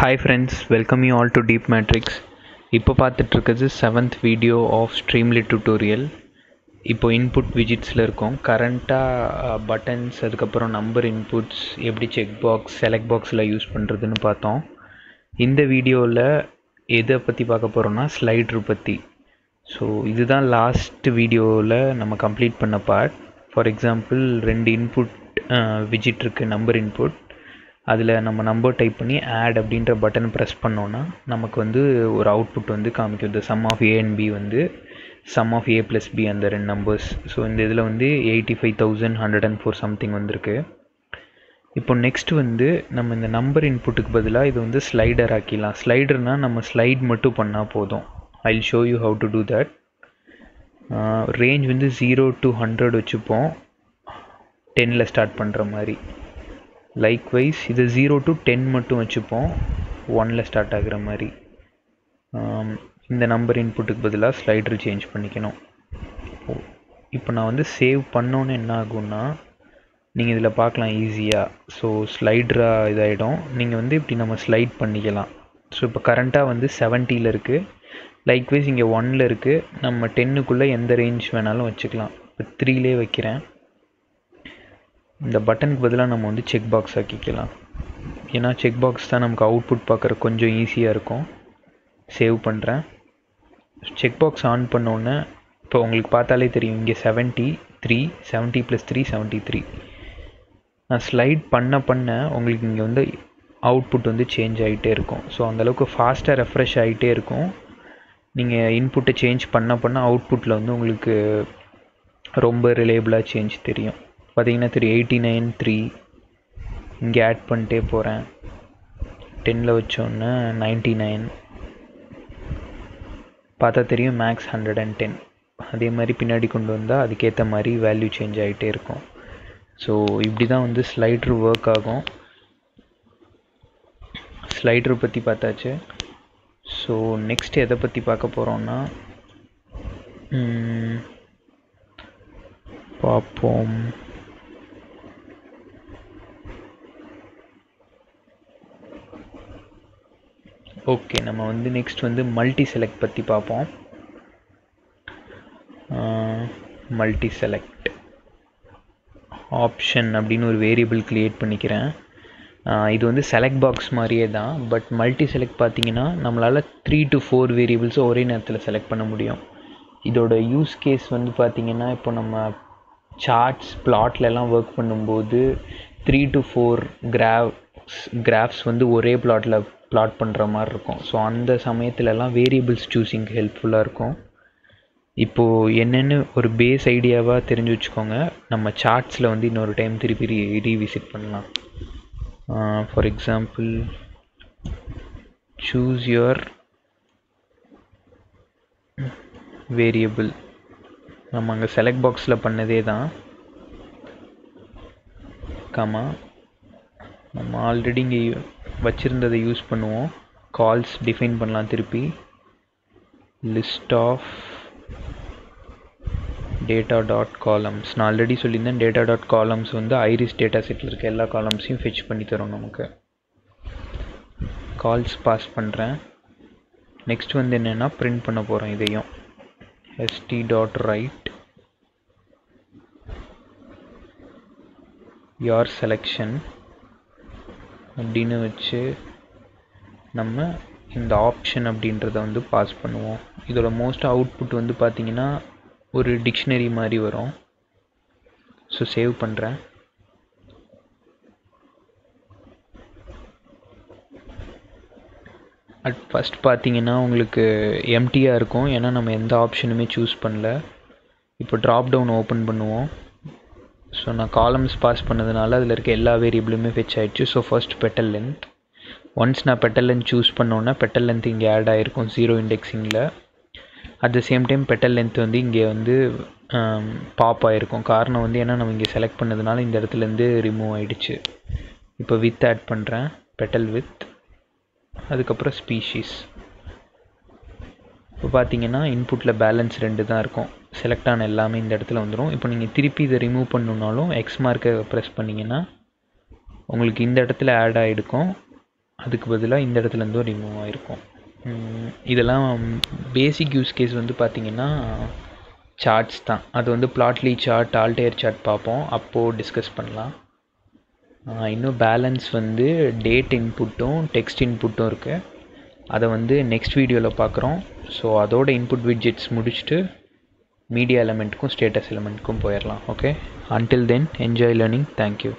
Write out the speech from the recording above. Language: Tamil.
Hi friends, welcome you all to Deep Matrix. இப்போ பார்த்துட்டு இருக்கிறது 7th video of Streamlit tutorial. இப்போ இன்புட் widgetsல இருக்கோம். கரண்ட்டாக பட்டன்ஸ் அதுக்கப்புறம் நம்பர் இன்புட்ஸ் எப்படி செக் பாக்ஸ் செலக்ட் பாக்ஸில் யூஸ் பண்ணுறதுன்னு பார்த்தோம். இந்த வீடியோவில் எதை பற்றி பார்க்க போகிறோம்னா ஸ்லைடர் பற்றி. ஸோ இதுதான் லாஸ்ட் வீடியோவில் நம்ம கம்ப்ளீட் பண்ண part. For example 2 input widget இருக்குது, நம்பர் இன்புட். அதில் நம்ம நம்பர் டைப் பண்ணி ஆட் அப்படின்ற பட்டன் ப்ரெஸ் பண்ணோன்னா நமக்கு வந்து ஒரு அவுட்புட் வந்து காமிக்கும். இந்த sum of A and B வந்து sum of A plus B, அந்த 2 நம்பர்ஸ். ஸோ இந்த இதில் வந்து 85,104 சம்திங் வந்திருக்கு. இப்போ நெக்ஸ்ட் வந்து நம்ம இந்த நம்பர் இன்புட்டுக்கு பதிலாக இது வந்து ஸ்லைடர் ஆக்கிடலாம். ஸ்லைடர்னால் நம்ம ஸ்லைட் மட்டும் பண்ணால் போதும். I will show you how to do that. Range வந்து 0 to 100 வச்சுப்போம், 10ல் ஸ்டார்ட் பண்ணுற மாதிரி. லைக்வைஸ் இது 0 to 10 மட்டும் வச்சுப்போம், 1ல் ஸ்டார்ட் ஆகிற மாதிரி. இந்த நம்பர் இன்புட்டுக்கு பதிலாக ஸ்லைடர் சேஞ்ச் பண்ணிக்கணும். இப்போ நான் வந்து சேவ் பண்ணோன்னு என்ன ஆகும்னா நீங்கள் இதில் பார்க்கலாம் ஈஸியாக. ஸோ ஸ்லைடராக இதாகிடும். நீங்கள் வந்து இப்படி நம்ம ஸ்லைட் பண்ணிக்கலாம். ஸோ இப்போ கரண்ட்டாக வந்து 70ல் இருக்குது. லைக்வைஸ் இங்கே 1ல் இருக்குது. நம்ம 10க்குள்ளே எந்த ரேஞ்ச் வேணாலும் வச்சுக்கலாம். இப்போ 3லே வைக்கிறேன். இந்த பட்டனுக்கு பதிலாக நம்ம வந்து செக் பாக்ஸ் ஆக்கிக்கலாம். ஏன்னா செக் பாக்ஸ் தான் நமக்கு அவுட்புட் பார்க்குற கொஞ்சம் ஈஸியாக இருக்கும். சேவ் பண்ணுறேன். செக் பாக்ஸ் ஆன் பண்ணோன்னே இப்போ உங்களுக்கு பார்த்தாலே தெரியும், இங்கே 70 + 3 73. நான் ஸ்லைட் பண்ண உங்களுக்கு இங்கே வந்து அவுட்புட் வந்து சேஞ்ச் ஆகிட்டே இருக்கும். ஸோ அந்தளவுக்கு ஃபாஸ்ட்டாக ரெஃப்ரெஷ் ஆகிட்டே இருக்கும். நீங்கள் இன்புட்டை சேஞ்ச் பண்ண அவுட்புட்டில் வந்து உங்களுக்கு ரொம்ப ரிலேபிளாக சேஞ்ச் தெரியும். பார்த்தீங்கன்னா 89 இங்கே ஆட் பண்ணிட்டே போகிறேன். 10ல் வச்சோன்னே 99 பார்த்தா தெரியும், மேக்ஸ் 110. அதே மாதிரி பின்னாடி கொண்டு வந்தால் அதுக்கேற்ற மாதிரி வேல்யூ சேஞ்ச் ஆகிட்டே இருக்கும். ஸோ இப்படி தான் வந்து ஸ்லைடர் ஒர்க் ஆகும். ஸ்லைடர் பற்றி பார்த்தாச்சு. ஸோ நெக்ஸ்ட் எதை பற்றி பார்க்க போகிறோன்னா பார்ப்போம். ஓகே, நம்ம வந்து நெக்ஸ்ட் வந்து மல்டி செலக்ட் பற்றி பார்ப்போம். மல்டி செலக்ட் ஆப்ஷன் அப்படின்னு ஒரு வேரியபிள் க்ரியேட் பண்ணிக்கிறேன். இது வந்து செலக்ட் பாக்ஸ் மாதிரியே தான். பட் மல்டி செலக்ட் பார்த்தீங்கன்னா நம்மளால் 3 to 4 வேரியபிள்ஸை ஒரே நேரத்தில் செலக்ட் பண்ண முடியும். இதோட யூஸ் கேஸ் வந்து பார்த்திங்கன்னா இப்போ நம்ம சார்ட்ஸ் பிளாட்லலாம் ஒர்க் பண்ணும்போது 3 to 4 கிராஃப்ஸ் வந்து ஒரே பிளாட் பண்ணுற மாதிரி இருக்கும். ஸோ அந்த சமயத்துலலாம் வேரியபிள்ஸ் சூஸிங் ஹெல்ப்ஃபுல்லாக இருக்கும். இப்போது என்னென்னு ஒரு பேஸ் ஐடியாவாக தெரிஞ்சு வச்சுக்கோங்க. நம்ம சார்ட்ஸில் வந்து இன்னொரு டைம் திருப்பி ரீவிசிட் பண்ணலாம். For example choose your variable. நம்ம அங்கே செலக்ட் பாக்ஸில் பண்ணதே தான். நம்ம ஆல்ரெடி இங்கே வச்சுருந்ததை யூஸ் பண்ணுவோம். கால்ஸ் டிஃபைன் பண்ணலாம். திருப்பி list of data dot columns. நான் ஆல்ரெடி சொல்லியிருந்தேன், டேட்டா டாட் காலம்ஸ் வந்து ஐரிஸ் டேட்டா செட்டில் இருக்க எல்லா காலம்ஸையும் ஃபெச் பண்ணி தரும் நமக்கு. கால்ஸ் பாஸ் பண்ணுறேன். நெக்ஸ்ட் வந்து என்னென்னா பிரிண்ட் பண்ண போகிறோம். இதையும் st.write your selection அப்படின்னு வச்சு நம்ம இந்த ஆப்ஷன் அப்படின்றத வந்து பாஸ் பண்ணுவோம். இதோட மோஸ்ட் அவுட்புட் வந்து பார்த்திங்கன்னா ஒரு டிக்ஷனரி மாதிரி வரும். ஸோ சேவ் பண்ணுறேன். அட் ஃபஸ்ட் பார்த்தீங்கன்னா உங்களுக்கு எம்டியாக இருக்கும், ஏன்னா நம்ம எந்த ஆப்ஷனுமே சூஸ் பண்ணல. இப்போ ட்ராப் டவுன் ஓப்பன் பண்ணுவோம். ஸோ நான் காலம்ஸ் பாஸ் பண்ணதுனால அதில் இருக்க எல்லா வேரியபிளுமே ஃபெச் ஆகிடுச்சு. So first petal length. Once நான் பெட்டல் லென்த் சூஸ் பண்ணோன்னா பெட்டல் லென்த் இங்கே ஆட் ஆகிருக்கும் 0 இண்டெக்ஸிங்கில். At the same time petal length வந்து இங்கே வந்து பாப் ஆகிருக்கும். காரணம் வந்து ஏன்னா நம்ம இங்கே செலக்ட் பண்ணதுனால இந்த இடத்துலேருந்து ரிமூவ் ஆகிடுச்சு. இப்போ வித் ஆட் பண்ணுறேன், பெட்டல் வித், அதுக்கப்புறம் ஸ்பீஷீஸ். இப்போ பார்த்தீங்கன்னா இன்புட்டில் பேலன்ஸ் 2 தான் இருக்கும். செலக்ட் ஆன எல்லாமே இந்த இடத்துல வந்துடும். இப்போ நீங்கள் திருப்பி இதை ரிமூவ் பண்ணணுன்னாலும் எக்ஸ் மார்க்கை ப்ரெஸ் பண்ணிங்கன்னா உங்களுக்கு இந்த இடத்துல ஆட் ஆகிருக்கும். அதுக்கு பதிலாக இந்த இடத்துலேருந்தும் ரிமூவ் ஆகிருக்கும். இதெல்லாம் பேசிக் யூஸ் கேஸ் வந்து பார்த்திங்கன்னா சார்ட்ஸ் தான். அது வந்து பிளாட்லி சார்ட், ஆல்டையர் சார்ட் பார்ப்போம், அப்போது டிஸ்கஸ் பண்ணலாம். இன்னும் பேலன்ஸ் வந்து டேட் இன்புட்டும் டெக்ஸ்ட் இன்புட்டும் இருக்குது. அதை வந்து நெக்ஸ்ட் வீடியோவில் பார்க்குறோம். ஸோ அதோட இன்புட் விட்ஜெட்ஸ் முடிச்சுட்டு மீடியா எலமெண்ட்டுக்கும் ஸ்டேட்டஸ் எலமெண்ட்டுக்கும் போயிடலாம். Okay, until then enjoy learning. Thank you.